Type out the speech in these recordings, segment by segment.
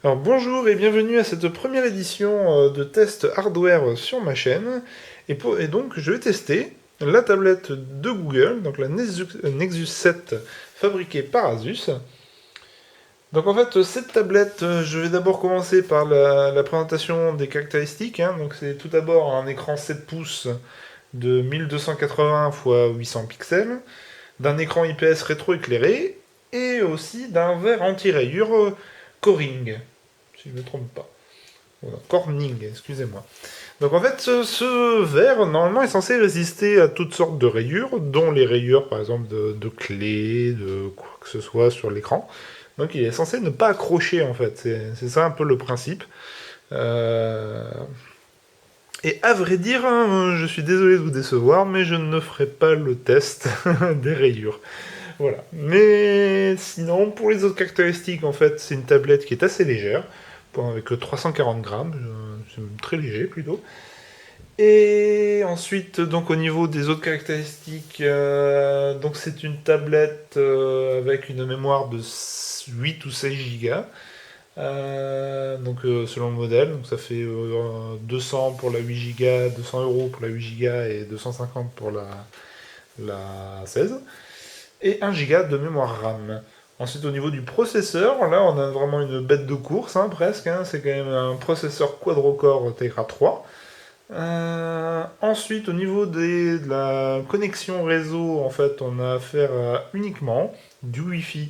Alors bonjour et bienvenue à cette première édition de test hardware sur ma chaîne. Et donc je vais tester la tablette de Google, donc la Nexus 7 fabriquée par Asus. Donc en fait cette tablette, je vais d'abord commencer par la présentation des caractéristiques, hein. Donc c'est tout d'abord un écran 7 pouces de 1280 x 800 pixels, d'un écran IPS rétroéclairé et aussi d'un verre anti-rayures Corning, si je ne me trompe pas. Voilà, Corning, excusez-moi. Donc en fait, ce verre, normalement, est censé résister à toutes sortes de rayures, dont les rayures, par exemple, de clés, de quoi que ce soit sur l'écran. Donc il est censé ne pas accrocher, en fait. C'est ça un peu le principe. Euh, Et à vrai dire, hein, je suis désolé de vous décevoir, mais je ne ferai pas le test des rayures. Voilà. Mais sinon, pour les autres caractéristiques, en fait, c'est une tablette qui est assez légère, avec 340 grammes, c'est très léger plutôt. Et ensuite, donc au niveau des autres caractéristiques, donc c'est une tablette avec une mémoire de 8 ou 16 Go. Selon le modèle, donc ça fait 200 pour la 8 Go, 200 € pour la 8 Go et 250 pour la 16 et 1 Go de mémoire RAM. Ensuite, au niveau du processeur, là, on a vraiment une bête de course, hein, presque, hein. C'est quand même un processeur quadro-core Tegra 3. Ensuite, au niveau de la connexion réseau, en fait, on a affaire à uniquement du Wi-Fi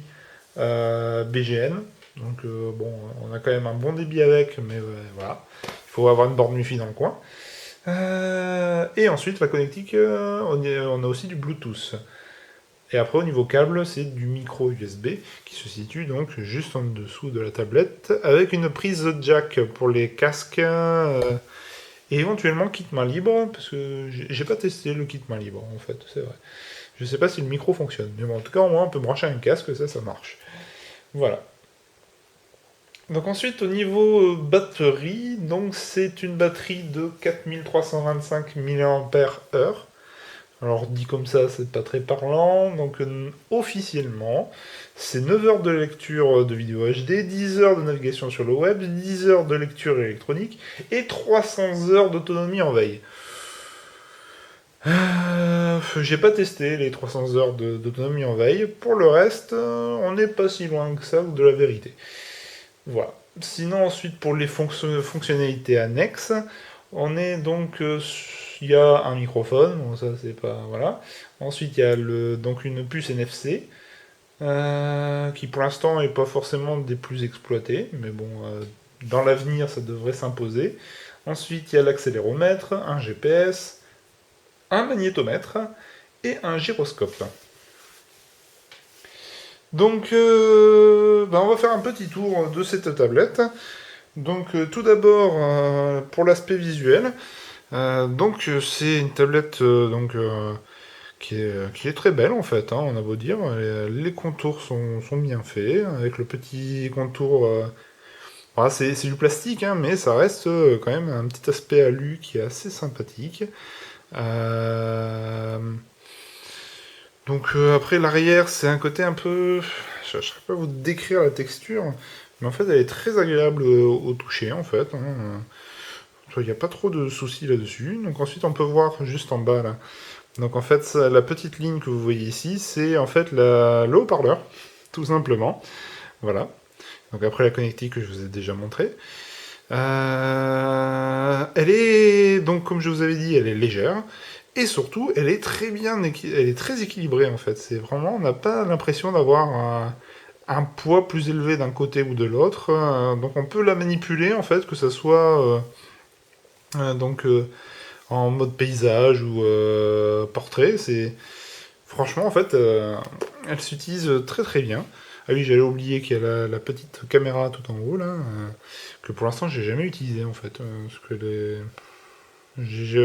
BGN. Donc, bon, on a quand même un bon débit avec, mais voilà. Il faut avoir une borne Wi-Fi dans le coin. Et ensuite, la connectique, on a aussi du Bluetooth. Et après, au niveau câble, c'est du micro USB qui se situe donc juste en dessous de la tablette avec une prise jack pour les casques et éventuellement kit main libre parce que j'ai pas testé le kit main libre en fait, c'est vrai. Je sais pas si le micro fonctionne, mais bon, en tout cas, au moins on peut brancher un casque, ça marche. Voilà. Donc ensuite, au niveau batterie, donc c'est une batterie de 4325 mAh. Alors dit comme ça, c'est pas très parlant. Donc officiellement, c'est 9 heures de lecture de vidéo HD, 10 heures de navigation sur le web, 10 heures de lecture électronique et 300 heures d'autonomie en veille. J'ai pas testé les 300 heures d'autonomie en veille. Pour le reste, on n'est pas si loin que ça de la vérité. Voilà. Sinon, ensuite, pour les fonctionnalités annexes, on est donc. Il y a un microphone, bon, ça c'est pas. Voilà. Ensuite, il y a donc une puce NFC, qui pour l'instant n'est pas forcément des plus exploitées, mais bon, dans l'avenir ça devrait s'imposer. Ensuite, il y a l'accéléromètre, un GPS, un magnétomètre et un gyroscope. Donc, on va faire un petit tour de cette tablette. Donc, tout d'abord, pour l'aspect visuel, c'est une tablette qui est très belle en fait, hein, on a beau dire. Les contours sont bien faits, avec le petit contour. Voilà, c'est du plastique, hein, mais ça reste quand même un petit aspect alu qui est assez sympathique. Euh, après l'arrière, c'est un côté un peu. Je ne saurais pas vous décrire la texture, mais en fait elle est très agréable au toucher en fait, hein. Il n'y a pas trop de soucis là-dessus. Donc ensuite on peut voir juste en bas là. Donc en fait la petite ligne que vous voyez ici, c'est en fait le haut-parleur, tout simplement. Voilà. Donc après la connectique que je vous ai déjà montré. Elle est donc comme je vous avais dit, elle est légère. Et surtout, elle est très elle est très équilibrée en fait. C'est vraiment, on n'a pas l'impression d'avoir un poids plus élevé d'un côté ou de l'autre. Donc on peut la manipuler en fait, que ça soit en mode paysage ou portrait. C'est franchement en fait, elle s'utilise très très bien. Ah oui, j'allais oublier qu'il y a la petite caméra tout en haut là, que pour l'instant j'ai jamais utilisé en fait, parce que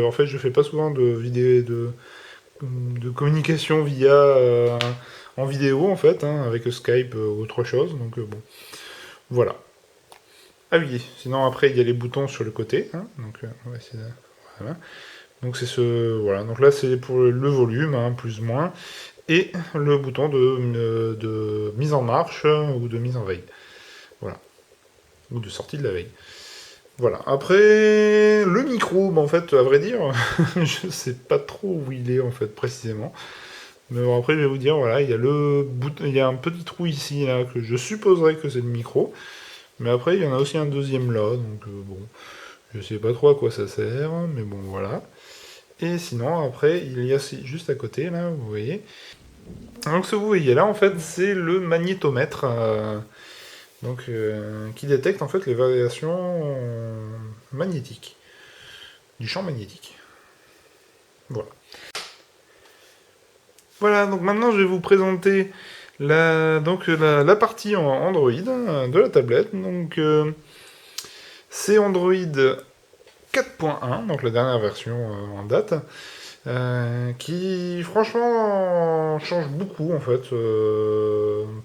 en fait je fais pas souvent de vidéos de communication via en vidéo en fait, hein, avec Skype ou autre chose. Donc bon, voilà. Ah oui, sinon après il y a les boutons sur le côté, hein, donc on va essayer voilà. Donc c'est voilà. Donc là c'est pour le volume, hein, plus ou moins, et le bouton de mise en marche ou de mise en veille. Voilà. ou de sortie de la veille. Voilà. Après, le micro, en fait, à vrai dire, je sais pas trop où il est, en fait, précisément. Mais bon, après, je vais vous dire, voilà, il y a il y a un petit trou ici, là, que je supposerais que c'est le micro. Mais après, il y en a aussi un deuxième là, donc bon, je sais pas trop à quoi ça sert, mais bon, voilà. Et sinon, après, il y a juste à côté, là, vous voyez. Donc, ce que vous voyez là, en fait, c'est le magnétomètre, qui détecte, en fait, les variations magnétiques, du champ magnétique. Voilà. Voilà, donc maintenant, je vais vous présenter la partie en Android de la tablette. Donc, c'est Android 4.1, donc la dernière version en date, qui franchement change beaucoup en fait.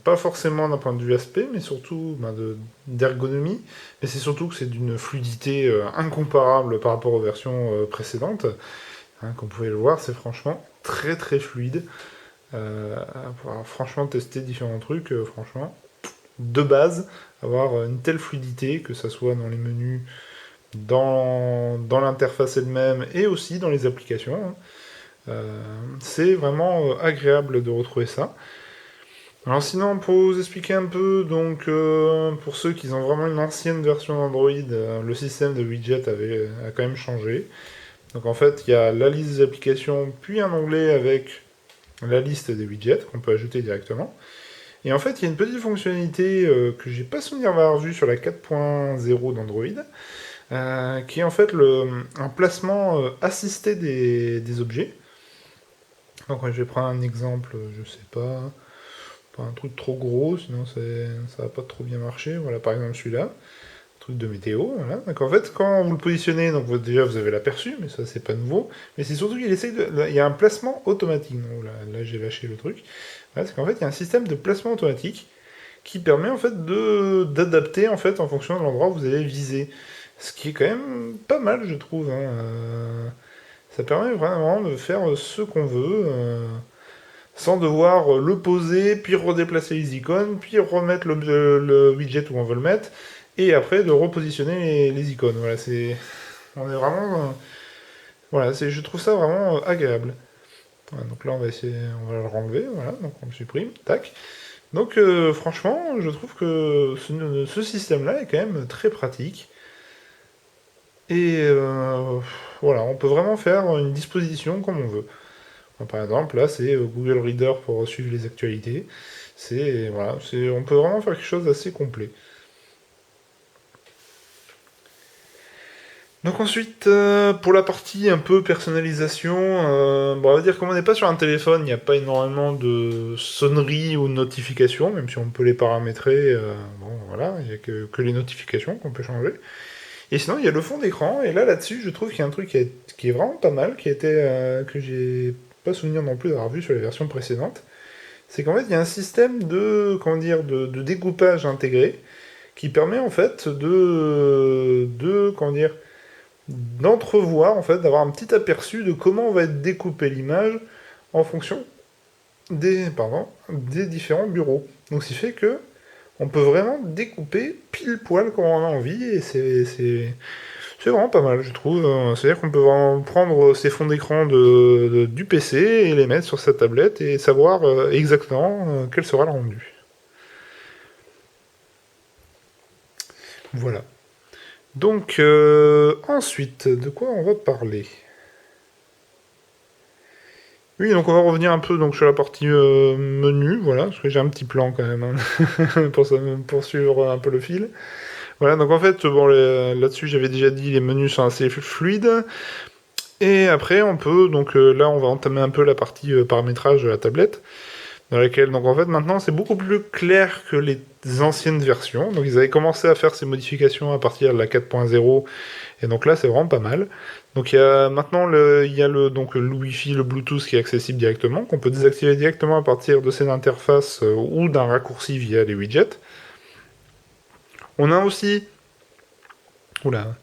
Pas forcément d'un point de vue aspect, mais surtout d'ergonomie. Mais c'est surtout que c'est d'une fluidité incomparable par rapport aux versions précédentes. Hein, comme vous pouvez le voir, c'est franchement très très fluide. Pour franchement tester différents trucs, franchement, de base, avoir une telle fluidité, que ça soit dans les menus, dans l'interface elle-même et aussi dans les applications. Hein. C'est vraiment agréable de retrouver ça. Alors sinon, pour vous expliquer un peu, donc pour ceux qui ont vraiment une ancienne version d'Android, le système de widget a quand même changé. Donc en fait, il y a la liste des applications, puis un onglet avec la liste des widgets qu'on peut ajouter directement. Et en fait, il y a une petite fonctionnalité que j'ai pas souvenir d'avoir vue sur la 4.0 d'Android, qui est en fait un placement assisté des objets. Donc je vais prendre un exemple, je sais pas un truc trop gros, sinon ça va pas trop bien marcher. Voilà, par exemple celui-là, truc de météo. Voilà. Donc en fait, quand vous le positionnez, donc déjà vous avez l'aperçu, mais ça c'est pas nouveau. Mais c'est surtout qu'il essaye il y a un placement automatique. Donc, là j'ai lâché le truc. Voilà, c'est qu'en fait il y a un système de placement automatique qui permet en fait d'adapter en fait en fonction de l'endroit où vous allez viser. Ce qui est quand même pas mal, je trouve. Hein. Ça permet vraiment de faire ce qu'on veut, sans devoir le poser, puis redéplacer les icônes, puis remettre le widget où on veut le mettre, et après de repositionner les icônes. Voilà, on est vraiment, voilà, je trouve ça vraiment agréable. Voilà, donc là, on va le renlever, voilà, donc on le supprime, tac. Donc franchement, je trouve que ce système-là est quand même très pratique. Et voilà, on peut vraiment faire une disposition comme on veut. Par exemple, là, c'est Google Reader pour suivre les actualités. Voilà, on peut vraiment faire quelque chose d'assez complet. Donc ensuite, pour la partie un peu personnalisation, on va dire comme on n'est pas sur un téléphone, il n'y a pas énormément de sonneries ou de notifications, même si on peut les paramétrer. Bon, voilà, il n'y a que les notifications qu'on peut changer. Et sinon, il y a le fond d'écran, et là-dessus, je trouve qu'il y a un truc qui est vraiment pas mal, que j'ai pas souvenir non plus d'avoir vu sur les versions précédentes. C'est qu'en fait, il y a un système comment dire, de découpage intégré qui permet en fait comment dire, d'entrevoir, en fait, d'avoir un petit aperçu de comment va être découpée l'image en fonction des différents bureaux. Donc, ce qui fait que on peut vraiment découper pile poil comme on a envie, et c'est vraiment pas mal, je trouve. C'est-à-dire qu'on peut vraiment prendre ces fonds d'écran du PC et les mettre sur sa tablette et savoir exactement quel sera le rendu. Voilà. Donc, ensuite, de quoi on va parler? Oui, donc on va revenir un peu donc, sur la partie menu, voilà, parce que j'ai un petit plan quand même, hein, pour suivre un peu le fil. Voilà, donc en fait, bon, là-dessus, j'avais déjà dit, les menus sont assez fluides. Et après, on peut, donc là, on va entamer un peu la partie paramétrage de la tablette, dans laquelle, donc en fait, maintenant, c'est beaucoup plus clair que les anciennes versions. Donc, ils avaient commencé à faire ces modifications à partir de la 4.0, et donc là, c'est vraiment pas mal. Donc, il y a maintenant donc, le Wi-Fi, le Bluetooth qui est accessible directement, qu'on peut désactiver directement à partir de cette interface ou d'un raccourci via les widgets. On a aussi... Oula.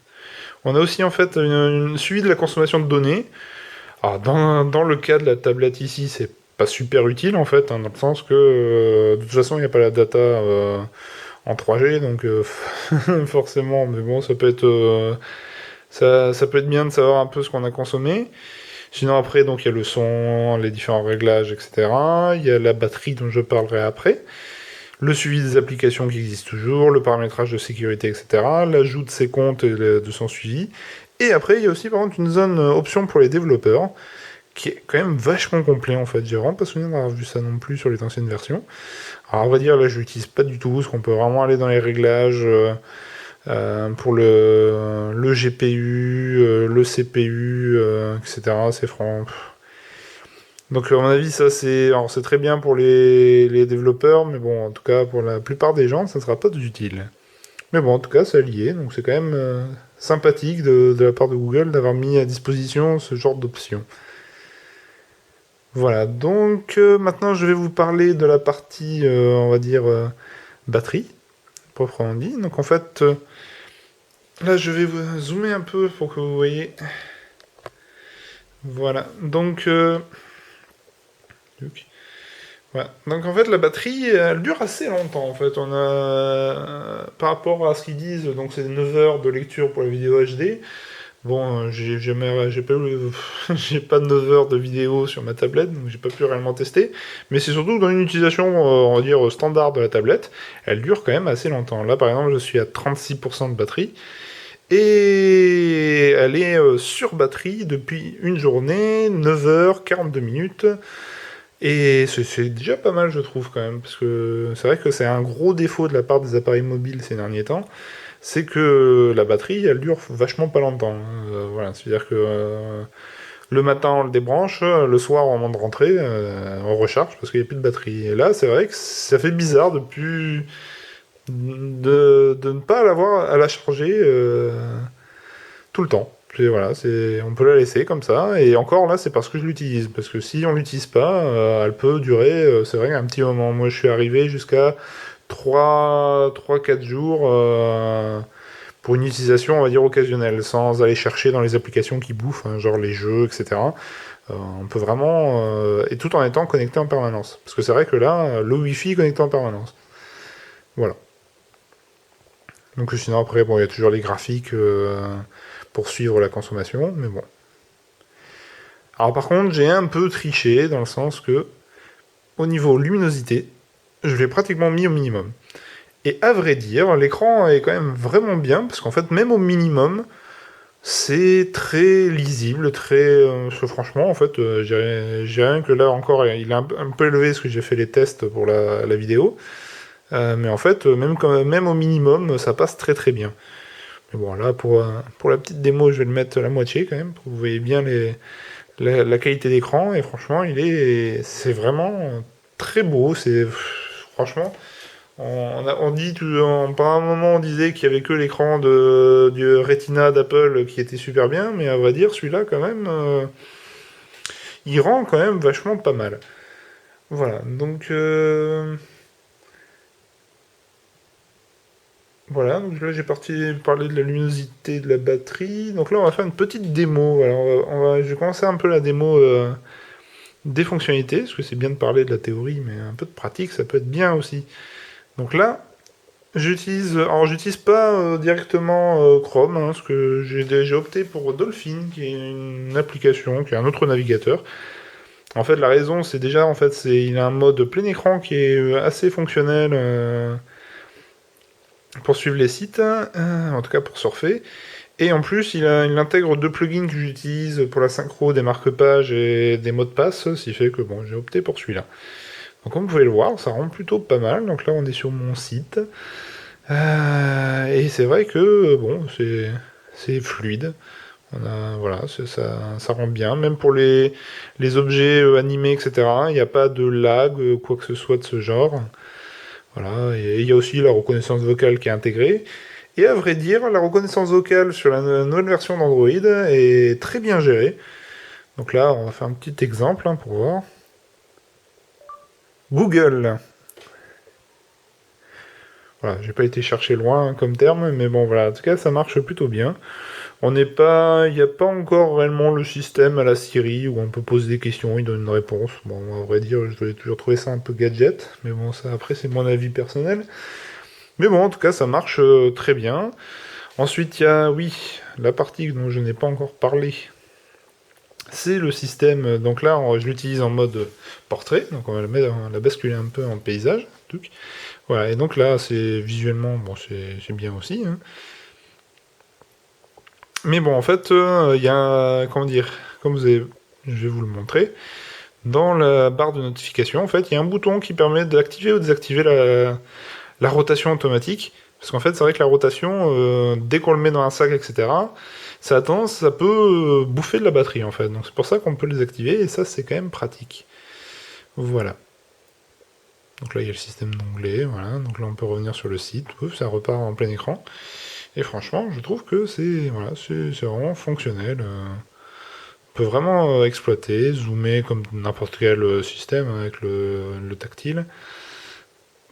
On a aussi en fait une suivi de la consommation de données. Alors, dans le cas de la tablette ici, c'est pas super utile en fait, hein, dans le sens que de toute façon il n'y a pas la data en 3G, donc forcément, mais bon, ça peut être ça peut être bien de savoir un peu ce qu'on a consommé. Sinon après, donc il y a le son, les différents réglages, etc. Il y a la batterie dont je parlerai après. Le suivi des applications qui existent toujours, le paramétrage de sécurité, etc. L'ajout de ses comptes et de son suivi. Et après, il y a aussi par contre une zone option pour les développeurs, qui est quand même vachement complet en fait. J'ai vraiment pas souvenir d'avoir vu ça non plus sur les anciennes versions. Alors on va dire là, je l'utilise pas du tout, parce qu'on peut vraiment aller dans les réglages pour le GPU, le CPU, etc. C'est franc. Donc à mon avis, ça c'est très bien pour les développeurs, mais bon, en tout cas pour la plupart des gens, ça ne sera pas utile. Mais bon, en tout cas, c'est lié, donc c'est quand même sympathique de la part de Google d'avoir mis à disposition ce genre d'options. Voilà, donc maintenant je vais vous parler de la partie, on va dire, batterie, proprement dit. Donc en fait, là je vais vous zoomer un peu pour que vous voyez. Voilà, donc... voilà. Donc en fait la batterie elle dure assez longtemps en fait. On a par rapport à ce qu'ils disent, donc c'est 9 heures de lecture pour la vidéo HD. Bon, j'ai pas eu, j'ai pas 9 heures de vidéo sur ma tablette, donc j'ai pas pu réellement tester. Mais c'est surtout dans une utilisation, on va dire, standard de la tablette, elle dure quand même assez longtemps. Là par exemple je suis à 36% de batterie. Et elle est sur batterie depuis une journée, 9 heures, 42 minutes. Et c'est déjà pas mal, je trouve, quand même, parce que c'est vrai que c'est un gros défaut de la part des appareils mobiles ces derniers temps, c'est que la batterie, elle dure vachement pas longtemps. Voilà, c'est-à-dire que le matin, on le débranche, le soir, au moment de rentrer, on recharge parce qu'il n'y a plus de batterie. Et là, c'est vrai que ça fait bizarre de ne pas l'avoir à la charger tout le temps. Voilà, on peut la laisser comme ça, et encore là c'est parce que je l'utilise, parce que si on l'utilise pas, elle peut durer, c'est vrai, un petit moment. Moi je suis arrivé jusqu'à 3-4 jours pour une utilisation, on va dire, occasionnelle, sans aller chercher dans les applications qui bouffent, hein, genre les jeux, etc. On peut vraiment... et tout en étant connecté en permanence. Parce que c'est vrai que là, le Wi-Fi est connecté en permanence. Voilà. Donc sinon après, bon, il y a toujours les graphiques pour suivre la consommation, mais bon. Alors par contre, j'ai un peu triché, dans le sens que, au niveau luminosité, je l'ai pratiquement mis au minimum. Et à vrai dire, l'écran est quand même vraiment bien, parce qu'en fait, même au minimum, c'est très lisible, franchement, en fait, j'ai rien que là encore, il est un peu élevé, parce que j'ai fait les tests pour la vidéo. Mais en fait, même au minimum, ça passe très très bien. Mais bon, là, pour la petite démo, je vais le mettre la moitié quand même, pour que vous voyez bien la qualité d'écran. Et franchement, c'est vraiment très beau. Franchement, par un moment, on disait qu'il y avait que l'écran du Retina d'Apple qui était super bien, mais à vrai dire, celui-là, quand même, il rend quand même vachement pas mal. Voilà, donc... Voilà, donc là j'ai parler de la luminosité de la batterie. Donc là on va faire une petite démo. Alors je vais commencer un peu la démo des fonctionnalités, parce que c'est bien de parler de la théorie, mais un peu de pratique ça peut être bien aussi. Donc là, j'utilise pas directement Chrome, hein, parce que j'ai opté pour Dolphin, qui est une application, qui est un autre navigateur. En fait la raison c'est déjà, en fait, il a un mode plein écran qui est assez fonctionnel. Pour suivre les sites, en tout cas pour surfer. Et en plus, il intègre 2 plugins que j'utilise pour la synchro des marque-pages et des mots de passe, ce qui fait que bon, j'ai opté pour celui-là. Donc comme vous pouvez le voir, ça rend plutôt pas mal. Donc là, on est sur mon site. Et c'est vrai que bon, c'est fluide. Voilà, ça rend bien. Même pour les objets animés, etc., il n'y a pas de lag, quoi que ce soit de ce genre. Voilà, et il y a aussi la reconnaissance vocale qui est intégrée. Et à vrai dire, la reconnaissance vocale sur la nouvelle version d'Android est très bien gérée. Donc là, on va faire un petit exemple pour voir. Google. Voilà, j'ai pas été chercher loin comme terme, mais bon voilà, en tout cas ça marche plutôt bien. Il n'y a pas encore réellement le système à la Siri où on peut poser des questions, il donne une réponse. Bon, à vrai dire, je dois toujours trouver ça un peu gadget, mais bon, ça après c'est mon avis personnel. Mais bon, en tout cas, ça marche très bien. Ensuite, il y a, oui, la partie dont je n'ai pas encore parlé. C'est le système, donc là je l'utilise en mode portrait, donc on va la basculer un peu en paysage. Voilà, et donc là c'est visuellement, bon c'est bien aussi. Hein. Mais bon, en fait, il y a, comment dire, je vais vous le montrer, dans la barre de notification, en fait, il y a un bouton qui permet d'activer ou désactiver la rotation automatique. Parce qu'en fait, c'est vrai que la rotation, dès qu'on le met dans un sac, etc., ça peut bouffer de la batterie, en fait. Donc c'est pour ça qu'on peut les activer, et ça, c'est quand même pratique. Voilà. Donc là, il y a le système d'onglets, voilà. Donc là, on peut revenir sur le site, ouf, ça repart en plein écran. Et franchement, je trouve que c'est vraiment fonctionnel. On peut vraiment exploiter, zoomer comme n'importe quel système avec le tactile.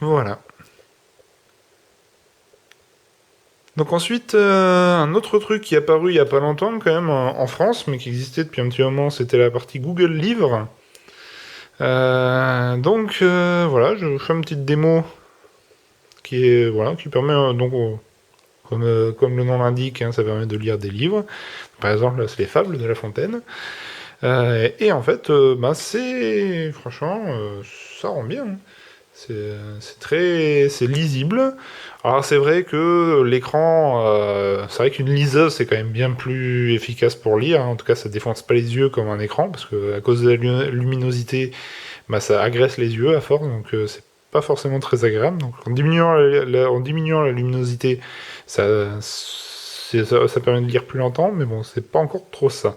Voilà. Donc ensuite, un autre truc qui est apparu il n'y a pas longtemps quand même en France, mais qui existait depuis un petit moment, c'était la partie Google Livres. Donc voilà, je fais une petite démo qui permet comme le nom l'indique, hein, ça permet de lire des livres. Par exemple, là, c'est les Fables de La Fontaine. Et en fait, franchement, ça rend bien. Hein. C'est lisible. Alors c'est vrai que l'écran, c'est vrai qu'une liseuse c'est quand même bien plus efficace pour lire. Hein. En tout cas, ça défonce pas les yeux comme un écran parce que à cause de la luminosité, ça agresse les yeux à force, donc c'est pas forcément très agréable. Donc en diminuant la luminosité, ça permet de lire plus longtemps, mais bon, c'est pas encore trop ça.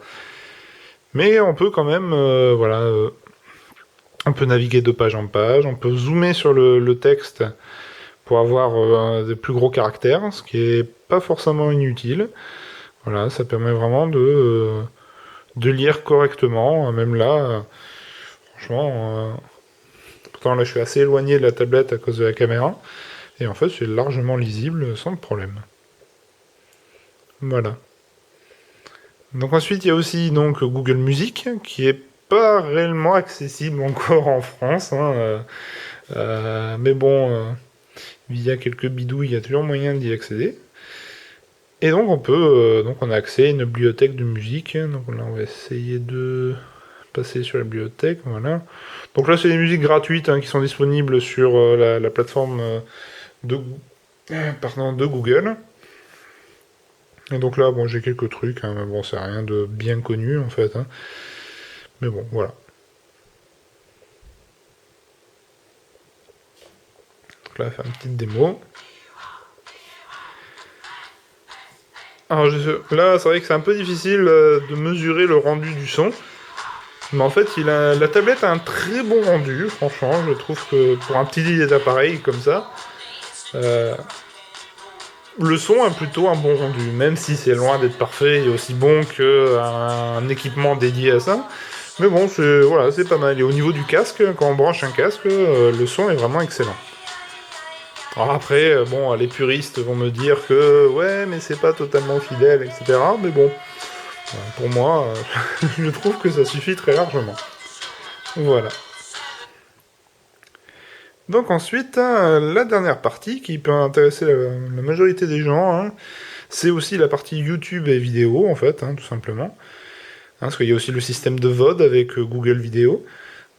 Mais on peut quand même, on peut naviguer de page en page, on peut zoomer sur le texte pour avoir des plus gros caractères, ce qui est pas forcément inutile. Voilà, ça permet vraiment de lire correctement, même là, franchement, pourtant là je suis assez éloigné de la tablette à cause de la caméra, et en fait c'est largement lisible sans problème. Voilà. Donc ensuite il y a aussi donc Google Music, qui est pas réellement accessible encore en France, hein, mais bon, via quelques bidouilles, il y a toujours moyen d'y accéder. Et donc on a accès à une bibliothèque de musique. Donc là on va essayer de passer sur la bibliothèque, voilà. Donc là c'est des musiques gratuites hein, qui sont disponibles sur la plateforme de Google. Et donc là bon j'ai quelques trucs, hein, mais bon c'est rien de bien connu en fait. Hein. Mais bon voilà. Donc là faire une petite démo. Alors là, c'est vrai que c'est un peu difficile de mesurer le rendu du son. Mais en fait, la tablette a un très bon rendu, franchement. Je trouve que pour un petit appareil comme ça, le son a plutôt un bon rendu. Même si c'est loin d'être parfait et aussi bon qu'un équipement dédié à ça. Mais bon, c'est pas mal. Et au niveau du casque, quand on branche un casque, le son est vraiment excellent. Alors après, bon, les puristes vont me dire que ouais, mais c'est pas totalement fidèle, etc. Mais bon, pour moi, je trouve que ça suffit très largement. Voilà. Donc ensuite, la dernière partie qui peut intéresser la majorité des gens, hein, c'est aussi la partie YouTube et vidéo, en fait, hein, tout simplement. Hein, parce qu'il y a aussi le système de VOD avec Google Vidéo.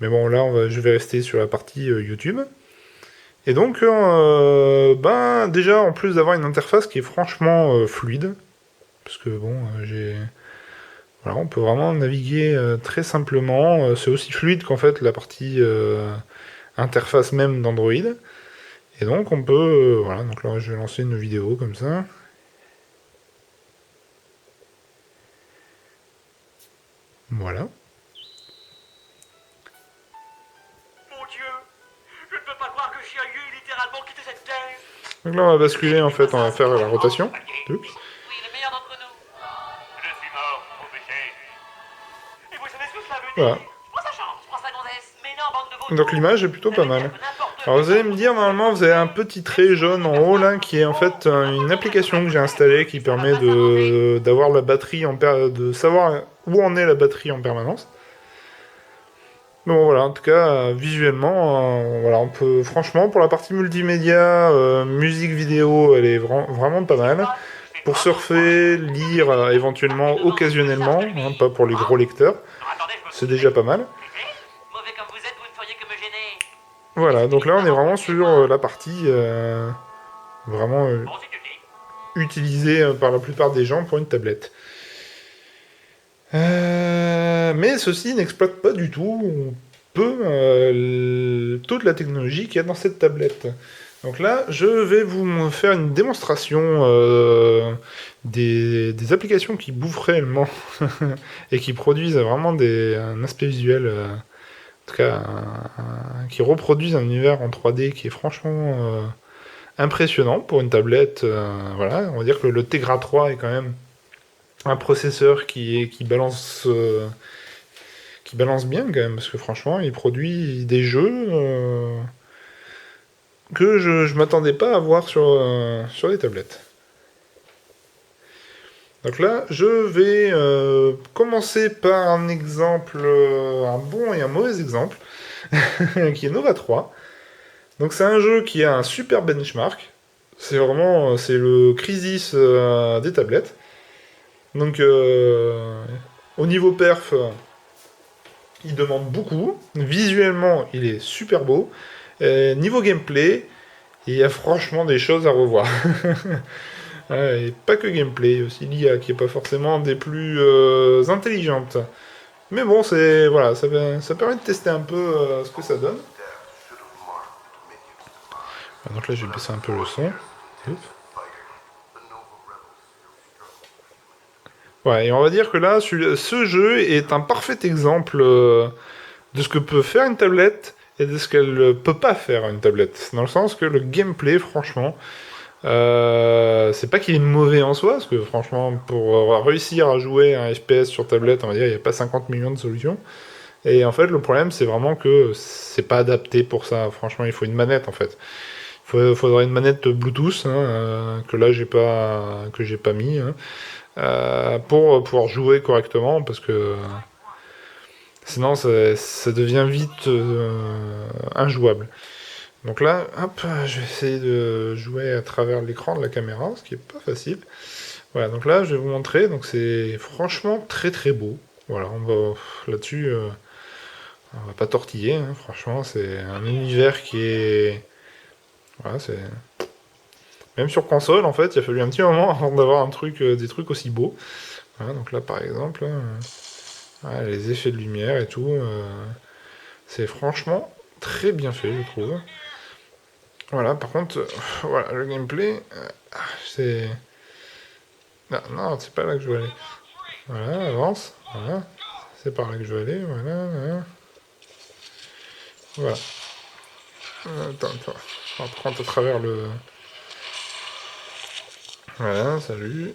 Mais bon, là, je vais rester sur la partie YouTube. Et donc, déjà, en plus d'avoir une interface qui est franchement fluide, parce que bon, voilà, on peut vraiment naviguer très simplement. C'est aussi fluide qu'en fait la partie interface même d'Android. Et donc on peut, voilà, donc là je vais lancer une vidéo comme ça. Voilà. Donc là on va basculer en fait, on va faire la rotation. Voilà. Donc l'image est plutôt pas mal. Alors vous allez me dire, normalement vous avez un petit trait jaune en haut là, qui est en fait une application que j'ai installée qui permet d'avoir la batterie de savoir où en est la batterie en permanence. Bon voilà, en tout cas, visuellement, voilà, on peut, franchement, pour la partie multimédia, musique vidéo, elle est vraiment pas mal. Pour surfer, lire éventuellement, occasionnellement, hein, pas pour les gros lecteurs, c'est déjà pas mal. Mauvais comme vous êtes, vous ne feriez que me gêner. Voilà, donc là on est Expliquez-moi, vraiment sur racontez-moi. la partie vraiment Bon, si tu le dis. utilisée par la plupart des gens pour une tablette. Mais ceci n'exploite pas du tout peu toute la technologie qu'il y a dans cette tablette. Donc là, je vais vous faire une démonstration des applications qui bouffent réellement et qui produisent vraiment un aspect visuel, en tout cas, qui reproduisent un univers en 3D qui est franchement impressionnant pour une tablette. Voilà, on va dire que le Tegra 3 est quand même un processeur qui balance bien quand même, parce que franchement, il produit des jeux que je m'attendais pas à voir sur les tablettes. Donc là, je vais commencer par un exemple, un bon et un mauvais exemple, qui est Nova 3. Donc c'est un jeu qui a un super benchmark. C'est vraiment, c'est le Crysis des tablettes. Donc au niveau perf, il demande beaucoup. Visuellement, il est super beau. Niveau gameplay, il y a franchement des choses à revoir. Et pas que gameplay, aussi l'IA qui est pas forcément des plus intelligentes. Mais bon, c'est voilà, ça permet de tester un peu ce que ça donne. Donc là, je vais baisser un peu le son. Oups. Ouais, et on va dire que là, ce jeu est un parfait exemple de ce que peut faire une tablette et de ce qu'elle peut pas faire une tablette. Dans le sens que le gameplay, franchement, c'est pas qu'il est mauvais en soi, parce que franchement, pour réussir à jouer un FPS sur tablette, on va dire, il n'y a pas 50 millions de solutions. Et en fait, le problème, c'est vraiment que c'est pas adapté pour ça. Franchement, il faut une manette, en fait. Faudrait une manette Bluetooth, hein, que là, j'ai pas mis, hein, pour pouvoir jouer correctement, parce que sinon, ça devient vite injouable. Donc là, hop, je vais essayer de jouer à travers l'écran de la caméra, ce qui est pas facile. Voilà, donc là, je vais vous montrer. Donc c'est franchement très très beau. Voilà, on va là-dessus, on va pas tortiller. Hein, franchement, c'est un univers qui est, voilà, c'est même sur console en fait, il a fallu un petit moment avant d'avoir des trucs aussi beaux. Voilà, donc là, par exemple, voilà, les effets de lumière et tout, c'est franchement très bien fait, je trouve. Voilà, par contre, voilà, le gameplay, c'est... Non, non, c'est pas là que je veux aller. Voilà, avance, voilà. C'est par là que je veux aller, voilà, voilà. Voilà. Attends, attends. On va prendre à travers le... Voilà, salut.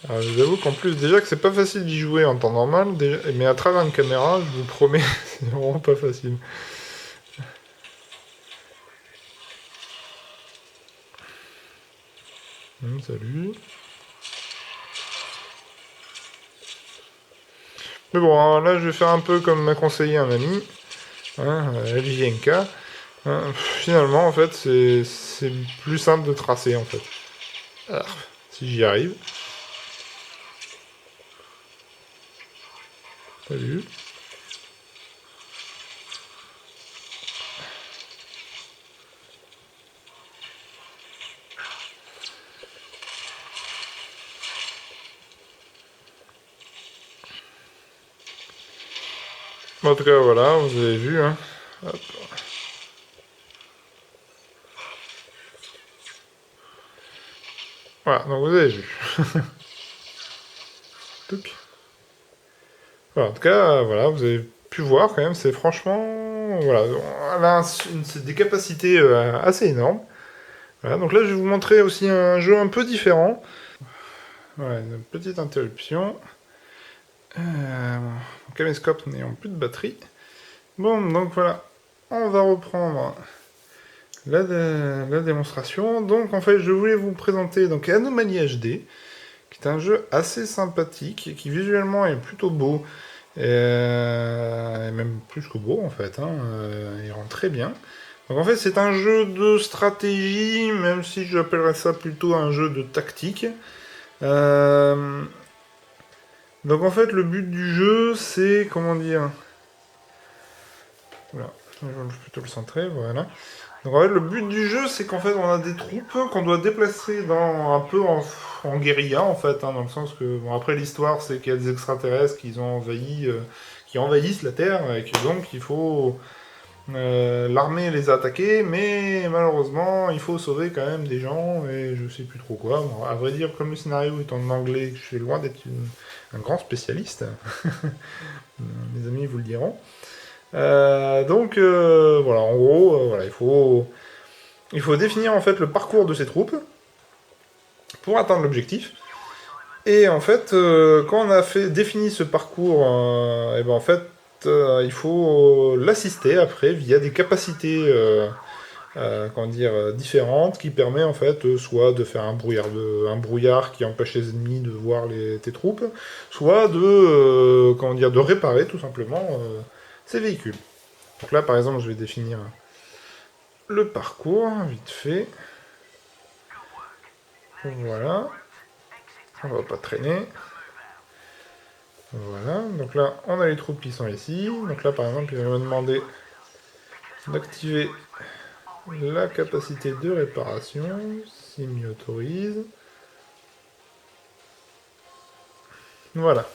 Alors, je vous avoue qu'en plus, déjà que c'est pas facile d'y jouer en temps normal, mais à travers une caméra, je vous promets, c'est vraiment pas facile. Salut. Mais bon, hein, là, je vais faire un peu comme m'a conseillé un ami, hein, LJNK. Finalement, en fait, c'est plus simple de tracer, en fait. Alors, si j'y arrive. Salut. Bon, en tout cas, voilà, vous avez vu, hein. Hop. Voilà, donc vous avez vu. Touc. Voilà, en tout cas, voilà, vous avez pu voir quand même, c'est franchement... Voilà, elle a des capacités assez énormes. Voilà, donc là, je vais vous montrer aussi un jeu un peu différent. Voilà, une petite interruption. Mon caméscope n'ayant plus de batterie. Bon, donc voilà, on va reprendre la démonstration. Donc en fait, je voulais vous présenter donc Anomaly HD, qui est un jeu assez sympathique et qui visuellement est plutôt beau Et même plus que beau en fait, hein. Il rend très bien. Donc en fait c'est un jeu de stratégie, même si j'appellerais ça plutôt un jeu de tactique. Euh, Donc en fait le but du jeu c'est, comment dire... Voilà, je vais plutôt le centrer, voilà. Donc en fait, le but du jeu, c'est qu'en fait, on a des troupes qu'on doit déplacer dans un peu en guérilla, en fait, hein, dans le sens que, bon, après l'histoire, c'est qu'il y a des extraterrestres qui envahissent la Terre, et que donc il faut l'armée les attaquer, mais malheureusement, il faut sauver quand même des gens, et je sais plus trop quoi. Bon, à vrai dire, comme le scénario est en anglais, je suis loin d'être un grand spécialiste. Mes amis vous le diront. Voilà, en gros, voilà, il faut définir en fait le parcours de ces troupes pour atteindre l'objectif. Et en fait, quand on a défini ce parcours, et ben en fait, il faut l'assister après via des capacités comment dire, différentes qui permet en fait soit de faire un brouillard qui empêche les ennemis de voir tes troupes, soit de, comment dire, de réparer tout simplement ces véhicules. Donc là, par exemple, je vais définir le parcours, vite fait. Voilà. On va pas traîner. Voilà. Donc là, on a les troupes qui sont ici. Donc là, par exemple, il va me demander d'activer la capacité de réparation, s'il m'y autorise. Voilà.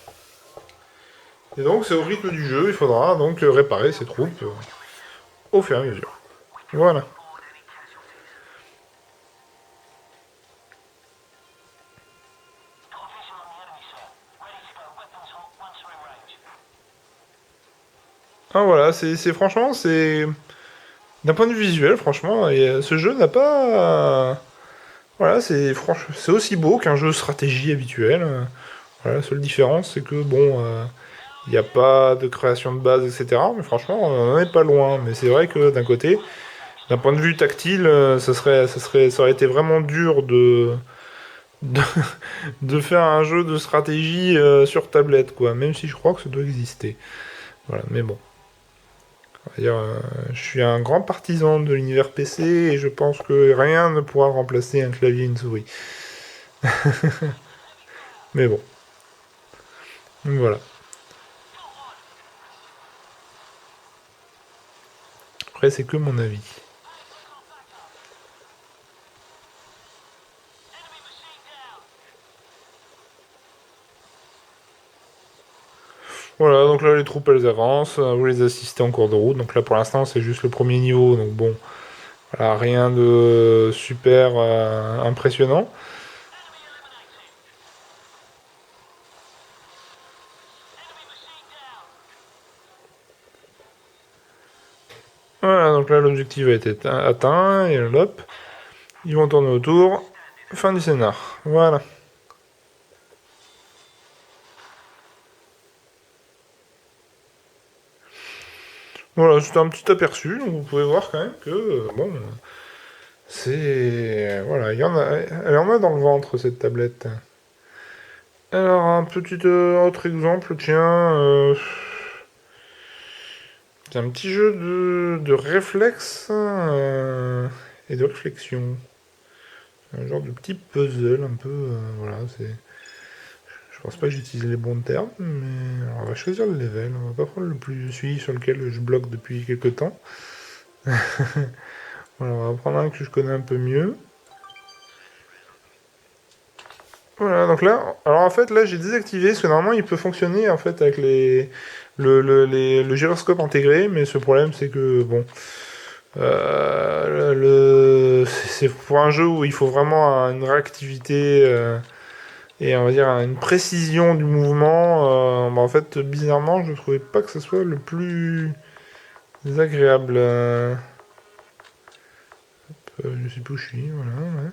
Et donc, c'est au rythme du jeu, il faudra donc réparer ces troupes au fur et à mesure. Voilà. Ah voilà, c'est franchement, c'est... D'un point de vue visuel, franchement, ce jeu n'a pas... Voilà, c'est aussi beau qu'un jeu de stratégie habituel. Voilà, la seule différence, c'est que, bon, il n'y a pas de création de base, etc. Mais franchement, on n'en est pas loin. Mais c'est vrai que, d'un côté, d'un point de vue tactile, ça aurait été vraiment dur de, de faire un jeu de stratégie sur tablette, quoi. Même si je crois que ça doit exister. Voilà, mais bon. On va dire, je suis un grand partisan de l'univers PC et je pense que rien ne pourra remplacer un clavier et une souris. Mais bon, voilà. Après, c'est que mon avis. Voilà, donc là les troupes elles avancent, vous les assistez en cours de route. Donc là pour l'instant c'est juste le premier niveau, donc bon, voilà, rien de super impressionnant. Voilà, donc là l'objectif a été atteint, et hop, ils vont tourner autour. Fin du scénar. Voilà. Voilà, c'était un petit aperçu, donc vous pouvez voir quand même que, bon, c'est... Voilà, elle en a dans le ventre cette tablette. Alors, un petit autre exemple, tiens, c'est un petit jeu de réflexe et de réflexion. Un genre de petit puzzle, un peu, voilà, c'est... Je pense pas que j'utilise les bons termes, mais alors, on va choisir le level, on va pas prendre le plus celui sur lequel je bloque depuis quelques temps. Voilà, on va prendre un que je connais un peu mieux. Voilà, donc là, alors en fait, là j'ai désactivé, parce que normalement il peut fonctionner en fait avec le gyroscope intégré, mais ce problème c'est que, bon, c'est pour un jeu où il faut vraiment une réactivité et on va dire une précision du mouvement. Bah, en fait, bizarrement, je trouvais pas que ce soit le plus agréable. Je sais plus où je suis, voilà, ouais.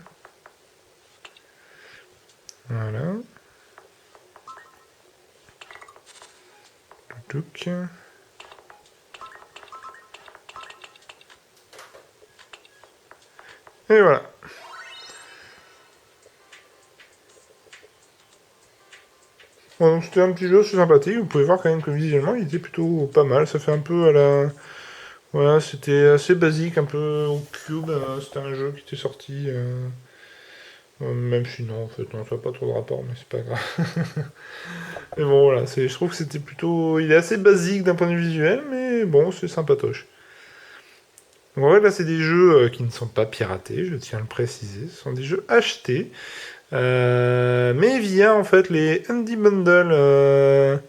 Voilà. Touc. Et voilà. Ouais, donc c'était un petit jeu assez sympathique. Vous pouvez voir quand même que visuellement il était plutôt pas mal. Ça fait un peu à la. Voilà, c'était assez basique, un peu au cube. C'était un jeu qui était sorti. Même si non, en fait, non, ça n'a pas trop de rapport, mais c'est pas grave. Mais bon, voilà, je trouve que c'était plutôt. Il est assez basique d'un point de vue visuel, mais bon, c'est sympatoche. Donc en fait, là, c'est des jeux qui ne sont pas piratés, je tiens à le préciser. Ce sont des jeux achetés, mais via en fait les Indie Bundle,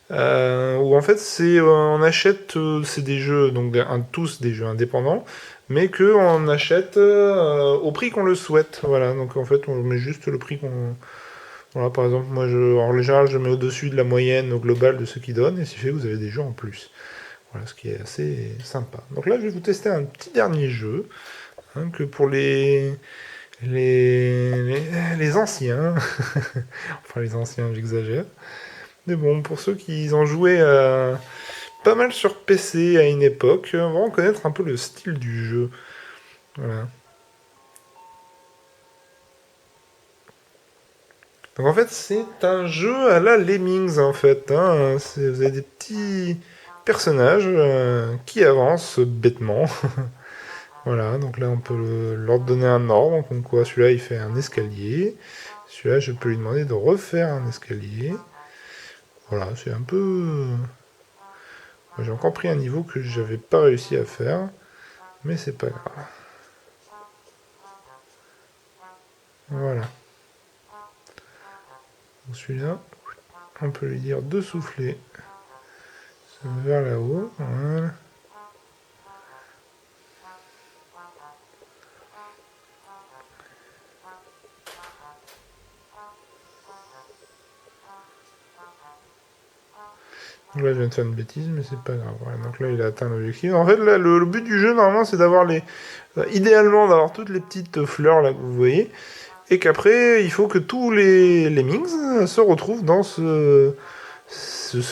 où en fait on achète, c'est des jeux, donc tous des jeux indépendants, mais que on achète au prix qu'on le souhaite. Voilà, donc en fait, on met juste le prix qu'on. Voilà, par exemple, moi, en général, je mets au-dessus de la moyenne au global de ce qu'ils donnent, et ce qui fait que vous avez des jeux en plus. Voilà, ce qui est assez sympa. Donc là, je vais vous tester un petit dernier jeu, que pour les anciens, enfin les anciens, j'exagère, mais bon, pour ceux qui ont joué pas mal sur PC à une époque, on va en connaître un peu le style du jeu. Voilà. Donc en fait, c'est un jeu à la Lemmings, en fait. Vous avez des petits personnages qui avancent bêtement. Voilà, donc là on peut leur donner un ordre, comme quoi celui-là il fait un escalier, celui-là je peux lui demander de refaire un escalier. Voilà, c'est un peu. J'ai encore pris un niveau que j'avais pas réussi à faire, mais c'est pas grave. Voilà. Donc celui-là, on peut lui dire de souffler vers là-haut. Voilà. Donc là, je viens de faire une bêtise, mais c'est pas grave. Voilà, donc là, il a atteint l'objectif. En fait, là, le but du jeu, normalement, c'est d'avoir idéalement, d'avoir toutes les petites fleurs là que vous voyez. Et qu'après, il faut que tous les lemmings se retrouvent dans ce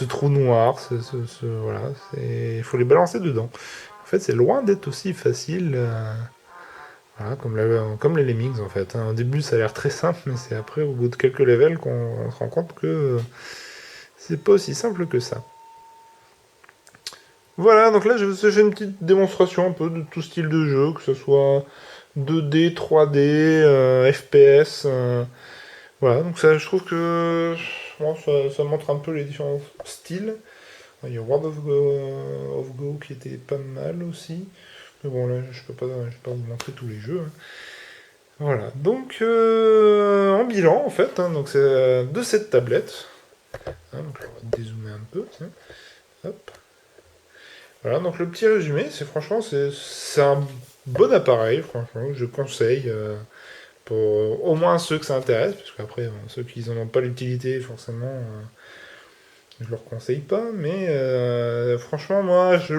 trou noir. Voilà, il faut les balancer dedans. En fait, c'est loin d'être aussi facile. Voilà, comme les lemmings, en fait. Au début, ça a l'air très simple, mais c'est après, au bout de quelques levels, qu'on se rend compte que c'est pas aussi simple que ça. Voilà, donc là je fais une petite démonstration un peu de tout style de jeu, que ce soit 2D, 3D, FPS. Voilà, donc ça je trouve que bon, ça montre un peu les différents styles. Il y a World of Go qui était pas mal aussi. Mais bon là je peux pas vous montrer tous les jeux, hein. Voilà, donc en bilan en fait, donc c'est de cette tablette. Donc là, on va dézoomer un peu. Tiens. Hop. Voilà, donc le petit résumé, c'est franchement, c'est un bon appareil, franchement, je conseille pour au moins ceux que ça intéresse, parce qu'après, ceux qui n'en ont pas l'utilité, forcément, je leur conseille pas, mais franchement, moi, je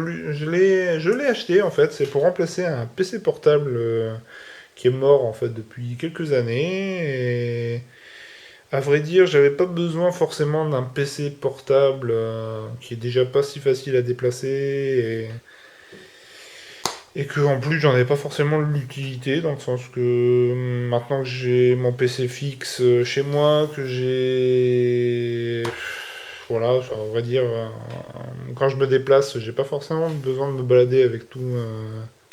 l'ai acheté, en fait, c'est pour remplacer un PC portable qui est mort, en fait, depuis quelques années, et à vrai dire, j'avais pas besoin forcément d'un PC portable qui est déjà pas si facile à déplacer, et que en plus j'en ai pas forcément l'utilité dans le sens que maintenant que j'ai mon PC fixe chez moi, que j'ai voilà, on va dire quand je me déplace, j'ai pas forcément besoin de me balader avec tous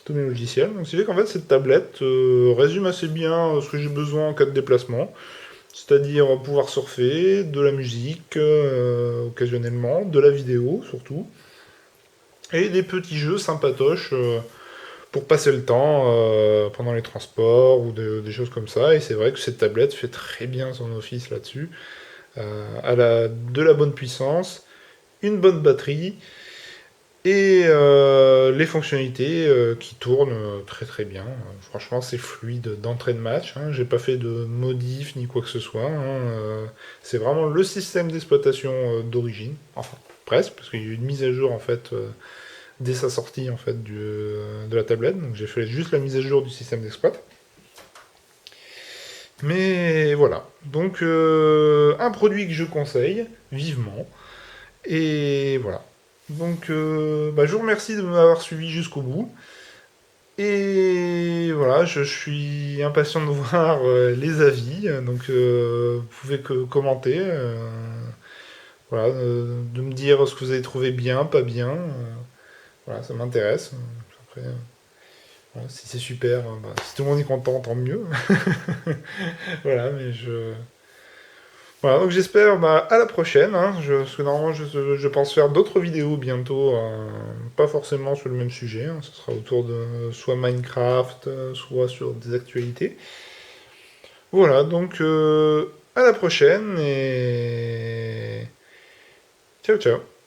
mes logiciels. Donc c'est vrai qu'en fait cette tablette résume assez bien ce que j'ai besoin en cas de déplacement, c'est-à-dire pouvoir surfer, de la musique occasionnellement, de la vidéo surtout, et des petits jeux sympatoches pour passer le temps pendant les transports ou des choses comme ça. Et c'est vrai que cette tablette fait très bien son office là-dessus. Elle a de la bonne puissance, une bonne batterie et les fonctionnalités qui tournent très très bien. Franchement, c'est fluide d'entrée de match, hein. J'ai pas fait de modif ni quoi que ce soit, hein. C'est vraiment le système d'exploitation d'origine. Enfin, presque, parce qu'il y a eu une mise à jour en fait dès sa sortie en fait de la tablette. Donc j'ai fait juste la mise à jour du système d'exploit. Mais voilà. Donc un produit que je conseille vivement. Et voilà. Donc je vous remercie de m'avoir suivi jusqu'au bout. Et voilà, je suis impatient de voir les avis. Donc vous pouvez commenter. Voilà, de me dire ce que vous avez trouvé bien, pas bien. Voilà, ça m'intéresse. Après, voilà, si c'est super, bah, si tout le monde est content, tant mieux. Voilà, mais je. Voilà, donc j'espère bah, à la prochaine. Hein. Parce que normalement, je pense faire d'autres vidéos bientôt, pas forcément sur le même sujet. Hein. Ce sera autour de soit Minecraft, soit sur des actualités. Voilà, donc à la prochaine et ciao ciao.